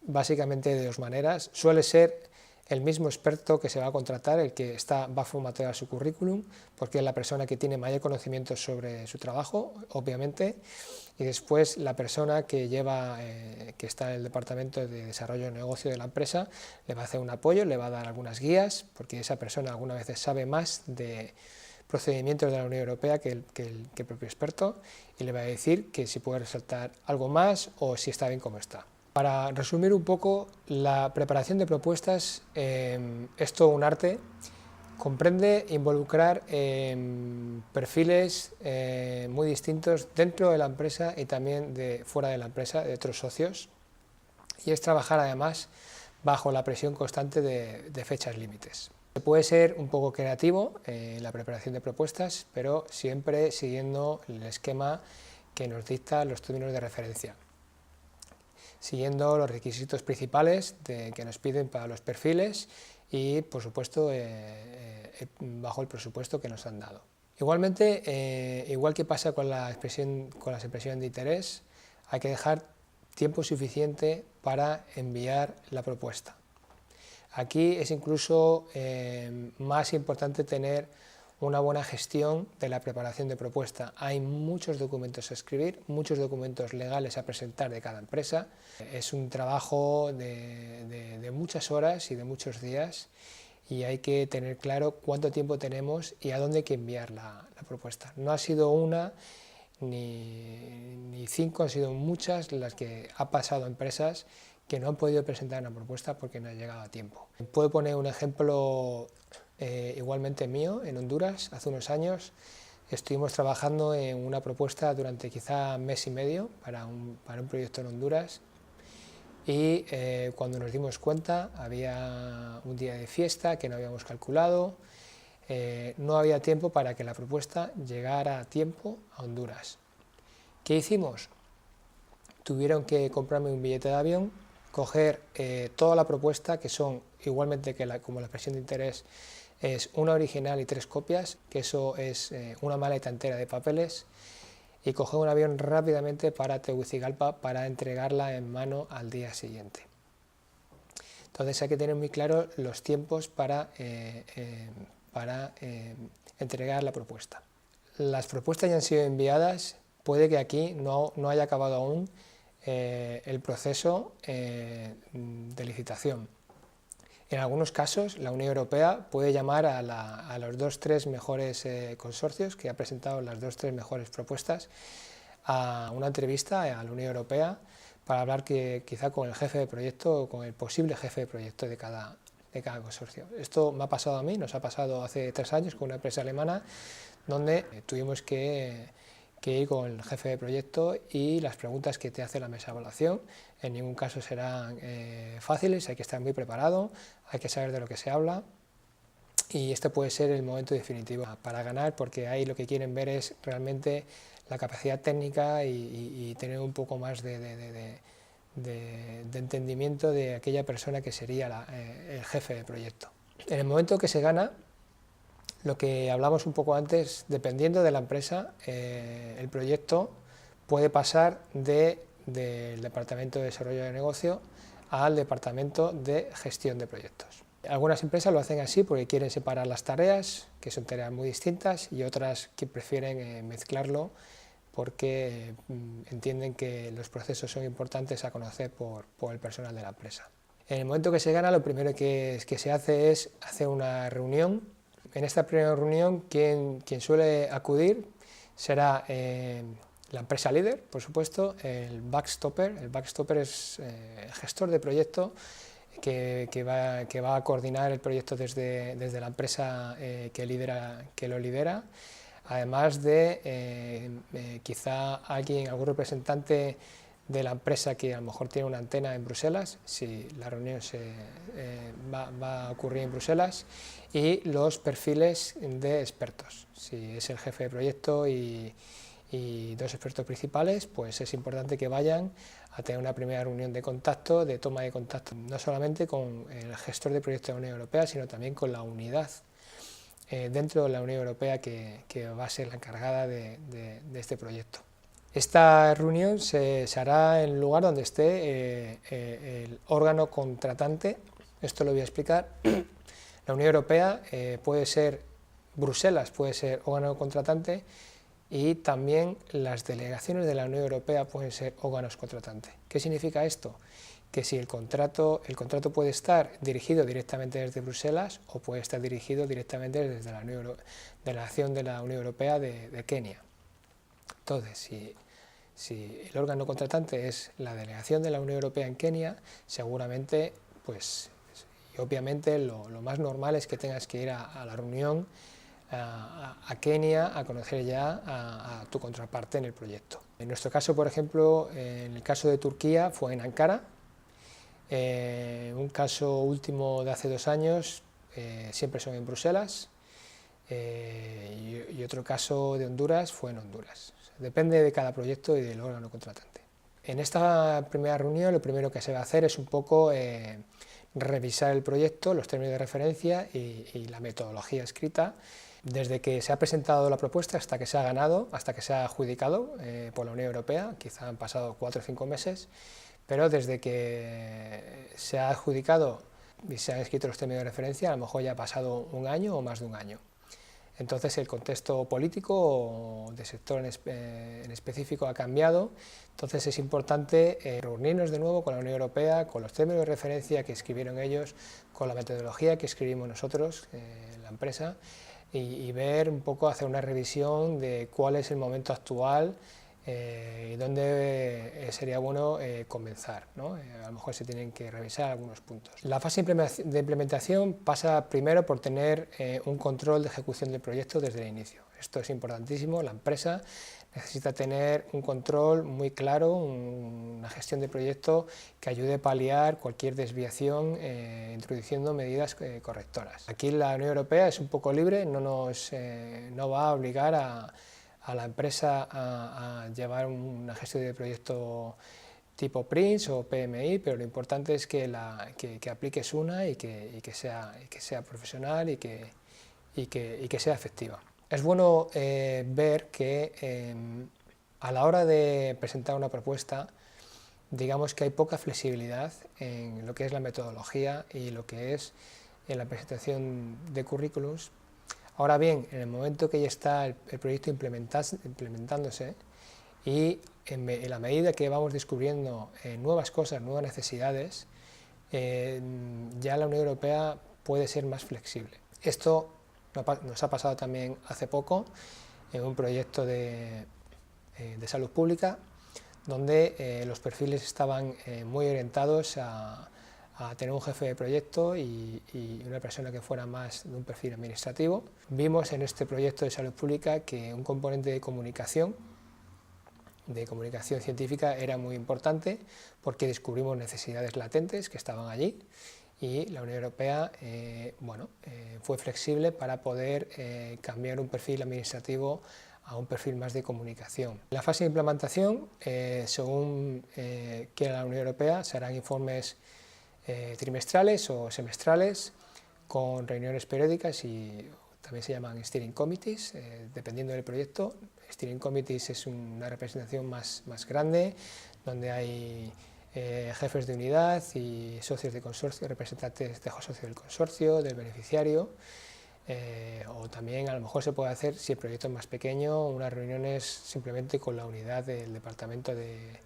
básicamente de 2 maneras. Suele ser el mismo experto que se va a contratar, el que va a formatear su currículum, porque es la persona que tiene mayor conocimiento sobre su trabajo, obviamente, y después la persona que está en el departamento de desarrollo de negocio de la empresa le va a hacer un apoyo, le va a dar algunas guías, porque esa persona algunas veces sabe más de procedimientos de la Unión Europea que el propio experto, y le va a decir que si puede resaltar algo más o si está bien como está. Para resumir un poco, la preparación de propuestas es todo un arte. Comprende involucrar perfiles muy distintos dentro de la empresa y también fuera de la empresa, de otros socios, y es trabajar además bajo la presión constante de fechas límites. Se puede ser un poco creativo en la preparación de propuestas, pero siempre siguiendo el esquema que nos dicta los términos de referencia, siguiendo los requisitos principales que nos piden para los perfiles y, por supuesto, bajo el presupuesto que nos han dado. Igualmente, igual que pasa con las expresiones de interés, hay que dejar tiempo suficiente para enviar la propuesta. Aquí es incluso más importante tener una buena gestión de la preparación de propuesta. Hay muchos documentos a escribir, muchos documentos legales a presentar de cada empresa. Es un trabajo de muchas horas y de muchos días, y hay que tener claro cuánto tiempo tenemos y a dónde hay que enviar la propuesta. No ha sido una ni 5, han sido muchas las que ha pasado a empresas que no han podido presentar una propuesta porque no ha llegado a tiempo. Puedo poner un ejemplo igualmente mío. En Honduras, hace unos años, estuvimos trabajando en una propuesta durante quizá mes y medio para un proyecto en Honduras, y cuando nos dimos cuenta había un día de fiesta que no habíamos calculado, no había tiempo para que la propuesta llegara a tiempo a Honduras. ¿Qué hicimos? Tuvieron que comprarme un billete de avión, coger toda la propuesta, que son igualmente como la expresión de interés es una original y 3 copias, que eso es una maleta entera de papeles, y coger un avión rápidamente para Tegucigalpa para entregarla en mano al día siguiente. Entonces hay que tener muy claro los tiempos para entregar la propuesta. Las propuestas ya han sido enviadas, puede que aquí no haya acabado aún el proceso de licitación. En algunos casos, la Unión Europea puede llamar a los 2-3 mejores consorcios que ha presentado las 2-3 mejores propuestas a una entrevista a la Unión Europea para hablar quizá con el jefe de proyecto o con el posible jefe de proyecto de cada consorcio. Esto me ha pasado a mí, nos ha pasado hace 3 años con una empresa alemana, donde tuvimos que ir con el jefe de proyecto, y las preguntas que te hace la mesa de evaluación en ningún caso serán fáciles, hay que estar muy preparado, hay que saber de lo que se habla, y este puede ser el momento definitivo para ganar, porque ahí lo que quieren ver es realmente la capacidad técnica y tener un poco más de entendimiento de aquella persona que sería el jefe de proyecto. En el momento que se gana, lo que hablamos un poco antes, dependiendo de la empresa, el proyecto puede pasar del Departamento de Desarrollo de Negocio al Departamento de Gestión de Proyectos. Algunas empresas lo hacen así porque quieren separar las tareas, que son tareas muy distintas, y otras que prefieren mezclarlo porque entienden que los procesos son importantes a conocer por el personal de la empresa. En el momento que se gana, lo primero que se hace es hacer una reunión. En esta primera reunión, quien suele acudir será la empresa líder, por supuesto, el backstopper. El backstopper es el gestor de proyecto que va a coordinar el proyecto desde la empresa que lo lidera, además de quizá algún representante de la empresa que a lo mejor tiene una antena en Bruselas, si la reunión va a ocurrir en Bruselas, y los perfiles de expertos. Si es el jefe de proyecto y 2 expertos principales, pues es importante que vayan a tener una primera reunión de contacto, de toma de contacto, no solamente con el gestor de proyectos de la Unión Europea, sino también con la unidad dentro de la Unión Europea que va a ser la encargada de este proyecto. Esta reunión se hará en el lugar donde esté el órgano contratante. Esto lo voy a explicar. La Unión Europea puede ser Bruselas, puede ser órgano contratante, y también las delegaciones de la Unión Europea pueden ser órganos contratantes. ¿Qué significa esto? Que si el contrato puede estar dirigido directamente desde Bruselas o puede estar dirigido directamente desde la delegación de la Unión Europea de Kenia. Entonces, si el órgano contratante es la delegación de la Unión Europea en Kenia, seguramente, pues, y obviamente lo más normal es que tengas que ir a la reunión a Kenia a conocer ya a tu contraparte en el proyecto. En nuestro caso, por ejemplo, en el caso de Turquía fue en Ankara. Un caso último de hace 2 años siempre son en Bruselas, y otro caso de Honduras fue en Honduras. O sea, depende de cada proyecto y del órgano contratante. En esta primera reunión lo primero que se va a hacer es un poco revisar el proyecto, los términos de referencia y la metodología escrita, desde que se ha presentado la propuesta hasta que se ha ganado, hasta que se ha adjudicado por la Unión Europea. Quizá han pasado 4 o 5 meses, pero desde que se ha adjudicado y se han escrito los términos de referencia, a lo mejor ya ha pasado 1 año o más de 1 año. Entonces el contexto político o de sector en específico ha cambiado, entonces es importante reunirnos de nuevo con la Unión Europea, con los términos de referencia que escribieron ellos, con la metodología que escribimos nosotros, la empresa, y ver un poco, hacer una revisión de cuál es el momento actual y dónde sería bueno comenzar, ¿no? A lo mejor se tienen que revisar algunos puntos. La fase de implementación pasa primero por tener un control de ejecución del proyecto desde el inicio. Esto es importantísimo. La empresa necesita tener un control muy claro, una gestión de proyecto que ayude a paliar cualquier desviación introduciendo medidas correctoras. Aquí la Unión Europea es un poco libre, no va a obligar a la empresa a llevar una gestión de proyecto tipo PRINCE o PMI, pero lo importante es que apliques una y que sea profesional y que sea efectiva. Es bueno ver que a la hora de presentar una propuesta, digamos que hay poca flexibilidad en lo que es la metodología y lo que es en la presentación de currículums. Ahora bien, en el momento que ya está el proyecto implementándose y en la medida que vamos descubriendo nuevas cosas, nuevas necesidades, ya la Unión Europea puede ser más flexible. Esto nos ha pasado también hace poco en un proyecto de salud pública, donde los perfiles estaban muy orientados a tener un jefe de proyecto y una persona que fuera más de un perfil administrativo. Vimos en este proyecto de salud pública que un componente de comunicación científica era muy importante porque descubrimos necesidades latentes que estaban allí y la Unión Europea fue flexible para poder cambiar un perfil administrativo a un perfil más de comunicación. La fase de implementación, según quiera la Unión Europea, serán informes trimestrales o semestrales con reuniones periódicas y también se llaman steering committees, dependiendo del proyecto. Steering committees es una representación más grande, donde hay jefes de unidad y socios de consorcio, representantes de socios del consorcio, del beneficiario, o también a lo mejor se puede hacer, si el proyecto es más pequeño, unas reuniones simplemente con la unidad del departamento de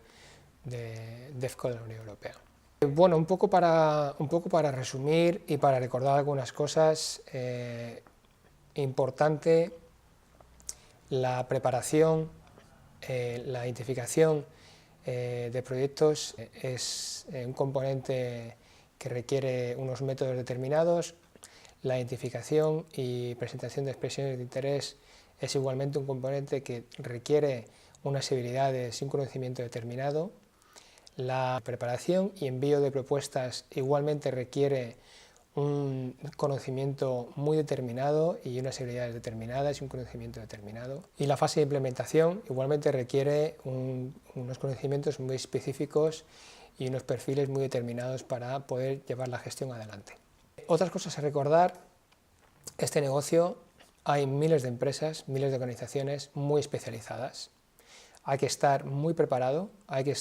DEFCO de la Unión Europea. Bueno, un poco para resumir y para recordar algunas cosas, importante la preparación, la identificación de proyectos es un componente que requiere unos métodos determinados. La identificación y presentación de expresiones de interés es igualmente un componente que requiere unas habilidades y un conocimiento determinado. La preparación y envío de propuestas igualmente requiere un conocimiento muy determinado y unas habilidades determinadas y un conocimiento determinado. Y la fase de implementación igualmente requiere unos conocimientos muy específicos y unos perfiles muy determinados para poder llevar la gestión adelante. Otras cosas a recordar: este negocio hay miles de empresas, miles de organizaciones muy especializadas. Hay que estar muy preparado, hay que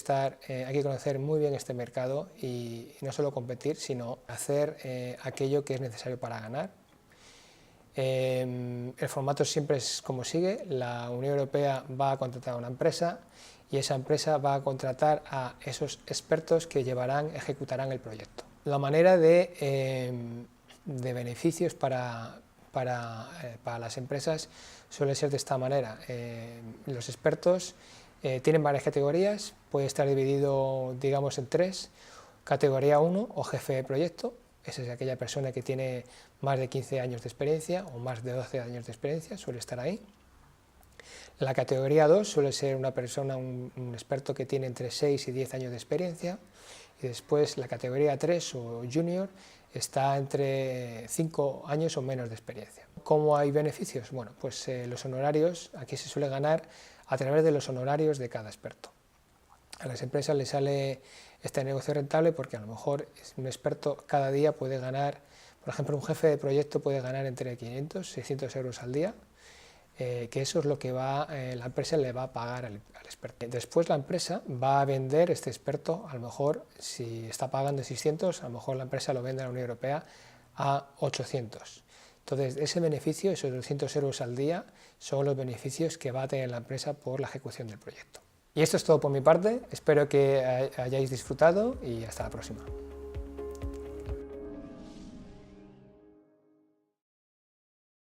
conocer muy bien este mercado y no solo competir, sino hacer aquello que es necesario para ganar. El formato siempre es como sigue: la Unión Europea va a contratar a una empresa y esa empresa va a contratar a esos expertos que ejecutarán el proyecto. La manera de beneficios para las empresas suele ser de esta manera. Los expertos tienen varias categorías, puede estar dividido, digamos, en tres. Categoría 1 o jefe de proyecto, esa es aquella persona que tiene más de 15 años de experiencia o más de 12 años de experiencia, suele estar ahí. La categoría 2 suele ser una persona, un experto que tiene entre 6 y 10 años de experiencia, y después la categoría 3 o junior está entre 5 años o menos de experiencia. ¿Cómo hay beneficios? Bueno, pues los honorarios, aquí se suele ganar a través de los honorarios de cada experto. A las empresas les sale este negocio rentable porque a lo mejor un experto cada día puede ganar, por ejemplo, un jefe de proyecto puede ganar entre 500 y 600 euros al día, que eso es lo que la empresa le va a pagar al experto. Después la empresa va a vender este experto, a lo mejor si está pagando 600, a lo mejor la empresa lo vende a la Unión Europea a 800. Entonces ese beneficio, esos 200 euros al día, son los beneficios que va a tener la empresa por la ejecución del proyecto. Y esto es todo por mi parte, espero que hayáis disfrutado y hasta la próxima.